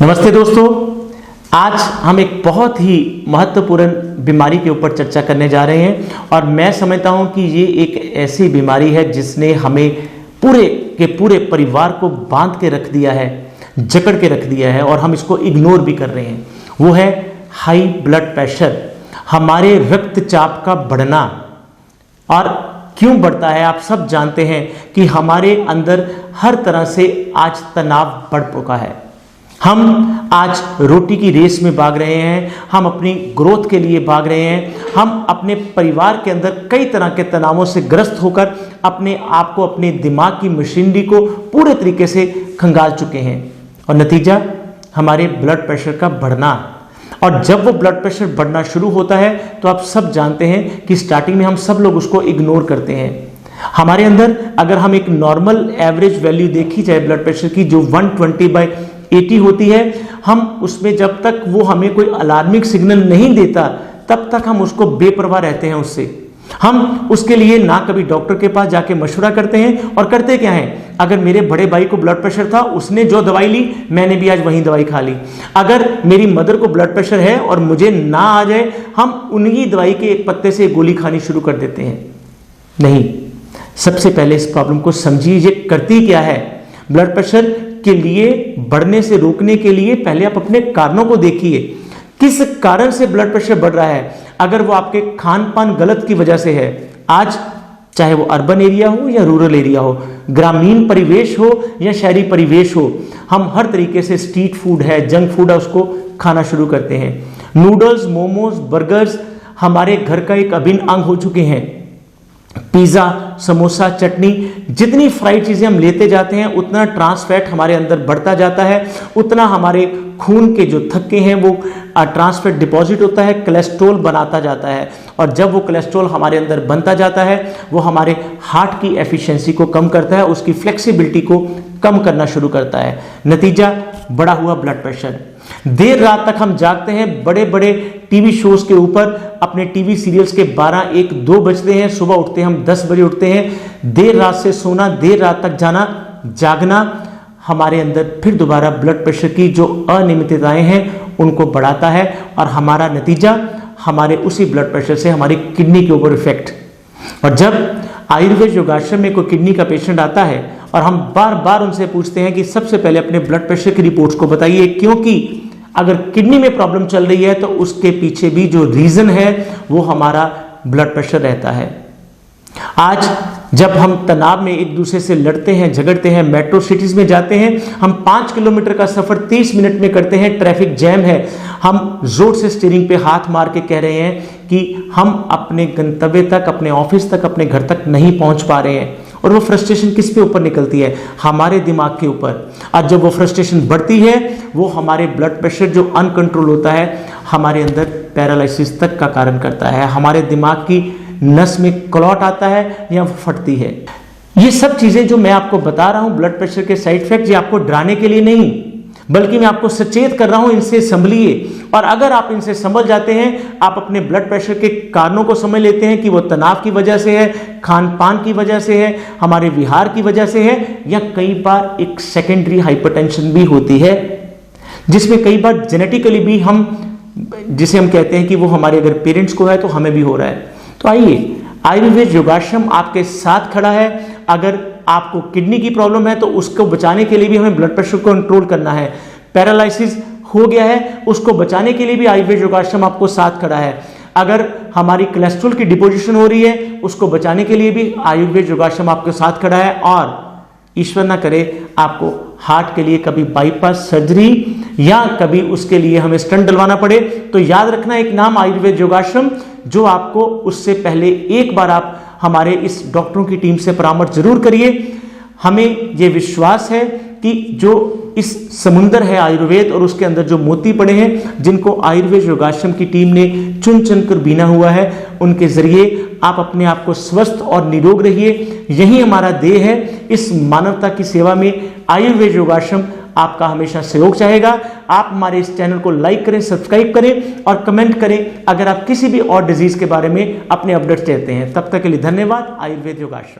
नमस्ते दोस्तों, आज हम एक बहुत ही महत्वपूर्ण बीमारी के ऊपर चर्चा करने जा रहे हैं और मैं समझता हूं कि ये एक ऐसी बीमारी है जिसने हमें पूरे के पूरे परिवार को बांध के रख दिया है, जकड़ के रख दिया है और हम इसको इग्नोर भी कर रहे हैं। वो है हाई ब्लड प्रेशर, हमारे रक्तचाप का बढ़ना। और क्यों बढ़ता है आप सब जानते हैं कि हमारे अंदर हर तरह से आज तनाव बढ़ चुका है। हम आज रोटी की रेस में भाग रहे हैं, हम अपनी ग्रोथ के लिए भाग रहे हैं, हम अपने परिवार के अंदर कई तरह के तनावों से ग्रस्त होकर अपने आप को, अपने दिमाग की मशीनरी को पूरे तरीके से खंगाल चुके हैं और नतीजा हमारे ब्लड प्रेशर का बढ़ना। और जब वो ब्लड प्रेशर बढ़ना शुरू होता है तो आप सब जानते हैं कि स्टार्टिंग में हम सब लोग उसको इग्नोर करते हैं। हमारे अंदर अगर हम एक नॉर्मल एवरेज वैल्यू देखी जाए ब्लड प्रेशर की जो 120/80 होती है, हम उसमें जब तक वो हमें कोई अलार्मिंग सिग्नल नहीं देता तब तक हम उसको बेपरवाह रहते हैं। उससे हम उसके लिए ना कभी डॉक्टर के पास जाके मशवरा करते हैं और करते क्या हैं, अगर मेरे बड़े भाई को ब्लड प्रेशर था, उसने जो दवाई ली मैंने भी आज वही दवाई खा ली। अगर मेरी मदर को ब्लड प्रेशर है और मुझे ना आ जाए, हम उन्हीं दवाई के एक पत्ते से गोली खानी शुरू कर देते हैं। नहीं, सबसे पहले इस प्रॉब्लम को समझिए, ये करती क्या है। ब्लड प्रेशर के लिए बढ़ने से रोकने के लिए पहले आप अपने कारणों को देखिए, किस कारण से ब्लड प्रेशर बढ़ रहा है। अगर वो आपके खान पान गलत की वजह से है, आज चाहे वो अर्बन एरिया हो या रूरल एरिया हो, ग्रामीण परिवेश हो या शहरी परिवेश हो, हम हर तरीके से स्ट्रीट फूड है, जंक फूड है, उसको खाना शुरू करते हैं। नूडल्स, मोमोज, बर्गर्स हमारे घर का एक अभिन्न अंग हो चुके हैं। पिज्जा, समोसा, चटनी, जितनी फ्राइड चीजें हम लेते जाते हैं उतना ट्रांस फैट हमारे अंदर बढ़ता जाता है, उतना हमारे खून के जो थक्के हैं वो ट्रांस फैट डिपॉजिट होता है, कोलेस्ट्रॉल बनाता जाता है। और जब वो कोलेस्ट्रॉल हमारे अंदर बनता जाता है वो हमारे हार्ट की एफिशिएंसी को कम करता है, उसकी फ्लेक्सिबिलिटी को कम करना शुरू करता है। नतीजा बढ़ा हुआ ब्लड प्रेशर। देर रात तक हम जागते हैं, बड़े बड़े टीवी शोज के ऊपर अपने टीवी सीरियल्स के 12, 1, 2 बजते हैं, सुबह उठते हैं हम 10 बजे उठते हैं। देर रात से सोना, देर रात तक जाना, जागना हमारे अंदर फिर दोबारा ब्लड प्रेशर की जो अनियमितताएं हैं उनको बढ़ाता है और हमारा नतीजा हमारे उसी ब्लड प्रेशर से हमारी किडनी के ऊपर इफेक्ट। और जब आयुर्वेद योगाश्रम में कोई किडनी का पेशेंट आता है और हम बार बार उनसे पूछते हैं कि सबसे पहले अपने ब्लड प्रेशर की रिपोर्ट्स को बताइए, क्योंकि अगर किडनी में प्रॉब्लम चल रही है तो उसके पीछे भी जो रीजन है वो हमारा ब्लड प्रेशर रहता है। आज जब हम तनाव में एक दूसरे से लड़ते हैं, झगड़ते हैं, मेट्रो सिटीज में जाते हैं, हम 5 किलोमीटर का सफर 30 मिनट में करते हैं, ट्रैफिक जैम है, हम जोर से स्टीयरिंग पे हाथ मार के कह रहे हैं कि हम अपने गंतव्य तक, अपने ऑफिस तक, अपने घर तक नहीं पहुंच पा रहे हैं। और वो फ्रस्ट्रेशन किस पे ऊपर निकलती है? हमारे दिमाग के ऊपर। और जब वो फ्रस्ट्रेशन बढ़ती है वो हमारे ब्लड प्रेशर जो अनकंट्रोल होता है हमारे अंदर पैरालिसिस तक का कारण करता है, हमारे दिमाग की नस में क्लॉट आता है या फटती है। ये सब चीजें जो मैं आपको बता रहा हूं ब्लड प्रेशर के साइड इफेक्ट, ये आपको डराने के लिए नहीं बल्कि मैं आपको सचेत कर रहा हूं, इनसे संभलिए। और अगर आप इनसे संभल जाते हैं, आप अपने ब्लड प्रेशर के कारणों को समझ लेते हैं कि वो तनाव की वजह से है, खान पान की वजह से है, हमारे विहार की वजह से है, या कई बार एक सेकेंडरी हाइपरटेंशन भी होती है जिसमें कई बार जेनेटिकली भी हम, जिसे हम कहते हैं कि वो हमारे अगर पेरेंट्स को है तो हमें भी हो रहा है। तो आइए, आयुर्वेद योगाश्रम आपके साथ खड़ा है। अगर आपको किडनी की प्रॉब्लम है तो उसको बचाने के लिए भी हमें ब्लड प्रेशर को कंट्रोल करना है। पैरालिसिस हो गया है, उसको बचाने के लिए भी आयुर्वेद योगाश्रम आपको साथ खड़ा है। अगर हमारी कोलेस्ट्रॉल की डिपोजिशन हो रही है, उसको बचाने के लिए भी आयुर्वेद योगाश्रम आपके साथ खड़ा है। और ईश्वर ना करे आपको हार्ट के लिए कभी बाईपास सर्जरी या कभी उसके लिए हमें स्टंट डलवाना पड़े, तो याद रखना एक नाम आयुर्वेद योगाश्रम, जो आपको उससे पहले एक बार आप हमारे इस डॉक्टरों की टीम से परामर्श जरूर करिए। हमें ये विश्वास है कि जो इस समुंदर है आयुर्वेद और उसके अंदर जो मोती पड़े हैं, जिनको आयुर्वेद योगाश्रम की टीम ने चुन चुन कर बीना हुआ है, उनके जरिए आप अपने आप को स्वस्थ और निरोग रहिए। यही हमारा ध्येय है। इस मानवता की सेवा में आयुर्वेद योगाश्रम आपका हमेशा सहयोग चाहेगा। आप हमारे इस चैनल को लाइक करें, सब्सक्राइब करें और कमेंट करें अगर आप किसी भी और डिजीज के बारे में अपने अपडेट्स चाहते हैं। तब तक के लिए धन्यवाद। आयुर्वेद योगाश्रम।